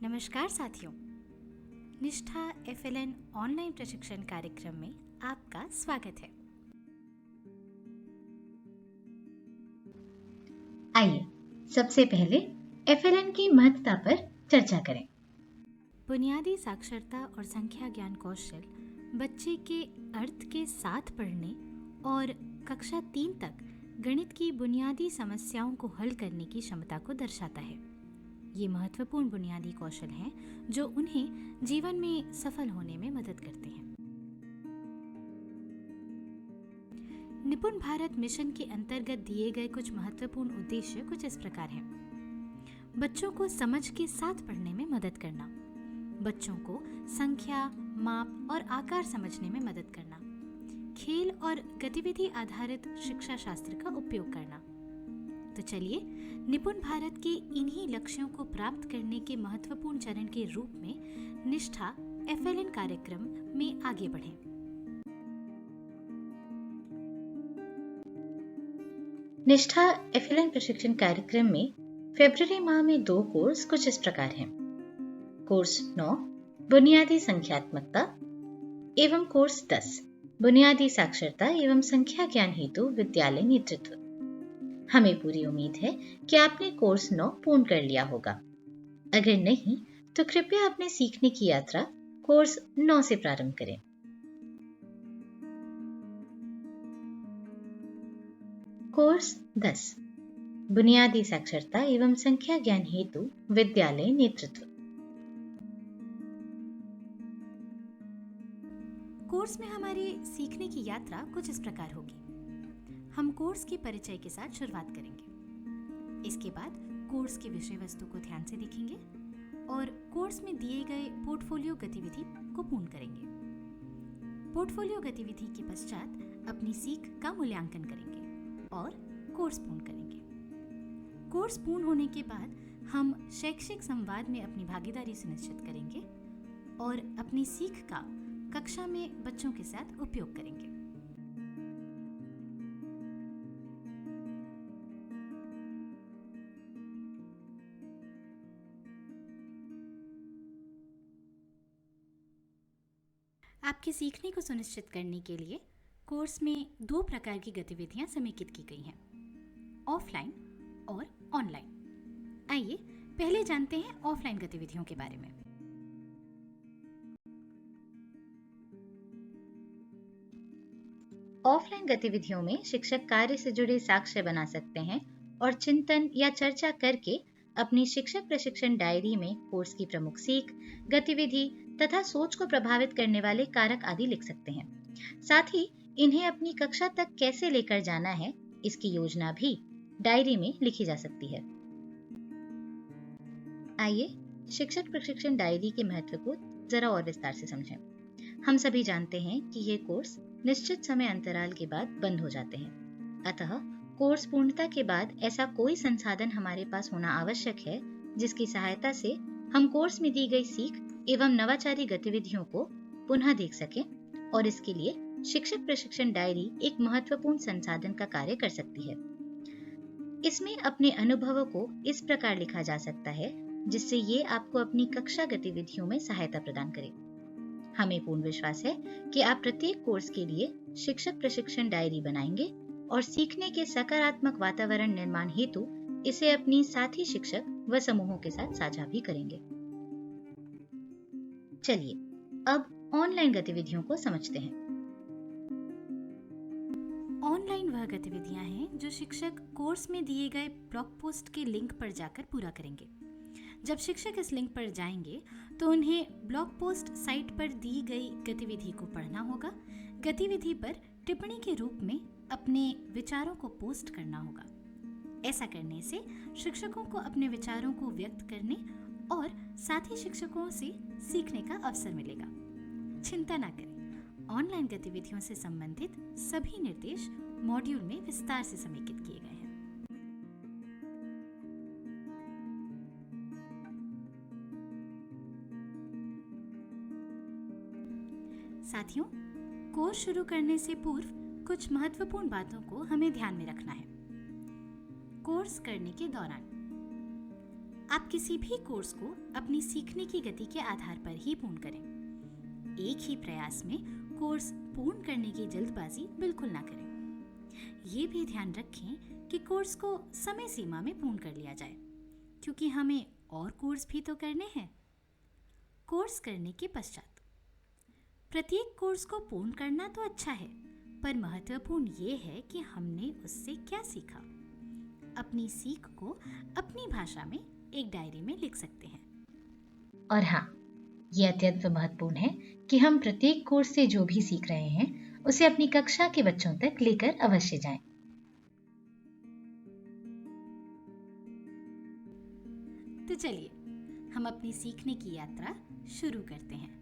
नमस्कार साथियों, निष्ठा FLN ऑनलाइन प्रशिक्षण कार्यक्रम में आपका स्वागत है। आइए सबसे पहले FLN की महत्ता पर चर्चा करें। बुनियादी साक्षरता और संख्या ज्ञान कौशल बच्चे के अर्थ के साथ पढ़ने और कक्षा 3 तक गणित की बुनियादी समस्याओं को हल करने की क्षमता को दर्शाता है। ये महत्वपूर्ण बुनियादी कौशल हैं जो उन्हें जीवन में सफल होने में मदद करते हैं। निपुण भारत मिशन के अंतर्गत दिए गए कुछ महत्वपूर्ण उद्देश्य कुछ इस प्रकार हैं। बच्चों को समझ के साथ पढ़ने में मदद करना, बच्चों को संख्या, माप और आकार समझने में मदद करना, खेल और गतिविधि आधारित शिक्षा शास्त्र का उपयोग करना। तो चलिए निपुण भारत के इन्हीं लक्ष्यों को प्राप्त करने के महत्वपूर्ण चरण के रूप में निष्ठा FLN कार्यक्रम में आगे बढ़ें। निष्ठा FLN प्रशिक्षण कार्यक्रम में फरवरी माह में 2 कोर्स कुछ इस प्रकार हैं। कोर्स 9 बुनियादी संख्यात्मकता एवं कोर्स 10 बुनियादी साक्षरता एवं संख्या ज्ञान हेतु विद्यालय नेतृत्व। हमें पूरी उम्मीद है कि आपने कोर्स 9 पूर्ण कर लिया होगा। अगर नहीं तो कृपया अपने सीखने की यात्रा कोर्स 9 से प्रारंभ करें। कोर्स 10 बुनियादी साक्षरता एवं संख्या ज्ञान हेतु विद्यालय नेतृत्व। कोर्स में हमारी सीखने की यात्रा कुछ इस प्रकार होगी। हम कोर्स की परिचय के साथ शुरुआत करेंगे। इसके बाद कोर्स की विषय वस्तु को ध्यान से देखेंगे और कोर्स में दिए गए पोर्टफोलियो गतिविधि को पूर्ण करेंगे। पोर्टफोलियो गतिविधि के पश्चात अपनी सीख का मूल्यांकन करेंगे और कोर्स पूर्ण करेंगे। कोर्स पूर्ण होने के बाद हम शैक्षिक संवाद में अपनी भागीदारी सुनिश्चित करेंगे और अपनी सीख का कक्षा में बच्चों के साथ उपयोग करेंगे। आपके सीखने को सुनिश्चित करने के लिए कोर्स में 2 प्रकार की गतिविधियां समेकित की गई हैं, ऑफलाइन और ऑनलाइन। आइए पहले जानते हैं ऑफलाइन गतिविधियों के बारे में। ऑफलाइन गतिविधियों में शिक्षक कार्य से जुड़े साक्ष्य बना सकते हैं और चिंतन या चर्चा करके अपनी शिक्षक प्रशिक्षण डायरी में कोर्स की प्रमुख सीख, गतिविधि तथा सोच को प्रभावित करने वाले कारक आदि लिख सकते हैं। साथ ही इन्हें अपनी कक्षा तक कैसे लेकर जाना है, इसकी योजना भी डायरी में लिखी जा सकती है। आइए शिक्षक प्रशिक्षण डायरी के महत्व को जरा और विस्तार से समझें। हम सभी जानते हैं कि ये कोर्स निश्चित समय अंतराल के बाद बंद हो जाते हैं। अतः कोर्स पूर्णता के बाद ऐसा कोई संसाधन हमारे पास होना आवश्यक है जिसकी सहायता से हम कोर्स में दी गई सीख एवं नवाचारी गतिविधियों को पुनः देख सकें, और इसके लिए शिक्षक प्रशिक्षण डायरी एक महत्वपूर्ण संसाधन का कार्य कर सकती है। इसमें अपने अनुभवों को इस प्रकार लिखा जा सकता है जिससे ये आपको अपनी कक्षा गतिविधियों में सहायता प्रदान करे। हमें पूर्ण विश्वास है कि आप प्रत्येक कोर्स के लिए शिक्षक प्रशिक्षण डायरी बनाएंगे और सीखने के सकारात्मक वातावरण निर्माण हेतु इसे अपनी साथी शिक्षक व समूहों के साथ साझा भी करेंगे। चलिए अब ऑनलाइन गतिविधियों को समझते हैं। ऑनलाइन वह गतिविधियां हैं जो शिक्षक कोर्स में दिए गए ब्लॉग पोस्ट के लिंक पर जाकर पूरा करेंगे। जब शिक्षक इस लिंक पर जाएंगे तो उन्हें ब्लॉग पोस्ट साइट पर दी गई गतिविधि को पढ़ना होगा। गतिविधि पर टिप्पणी के रूप में अपने विचारों को पोस्ट करना होगा। ऐसा करने से शिक्षकों को अपने विचारों को व्यक्त करने और साथी शिक्षकों से सीखने का अवसर मिलेगा। चिंता न करें, ऑनलाइन गतिविधियों से संबंधित सभी निर्देश मॉड्यूल में विस्तार से समेकित किए गए हैं। साथियों, कोर्स शुरू करने से पूर्व कुछ महत्वपूर्ण बातों को हमें ध्यान में रखना है। कोर्स करने के दौरान आप किसी भी कोर्स को अपनी सीखने की गति के आधार पर ही पूर्ण करें। एक ही प्रयास में कोर्स पूर्ण करने की जल्दबाजी बिल्कुल ना करें। ये भी ध्यान रखें कि कोर्स को समय सीमा में पूर्ण कर लिया जाए, क्योंकि हमें और कोर्स भी तो करने हैं। कोर्स करने के पश्चात प्रत्येक कोर्स को पूर्ण करना तो अच्छा है, पर महत्वपूर्ण ये है कि हमने उससे क्या सीखा। अपनी सीख को अपनी भाषा में एक डायरी में लिख सकते हैं। और हाँ, ये अत्यंत महत्वपूर्ण है कि हम प्रत्येक कोर्स से जो भी सीख रहे हैं उसे अपनी कक्षा के बच्चों तक लेकर अवश्य जाएं। तो चलिए हम अपनी सीखने की यात्रा शुरू करते हैं।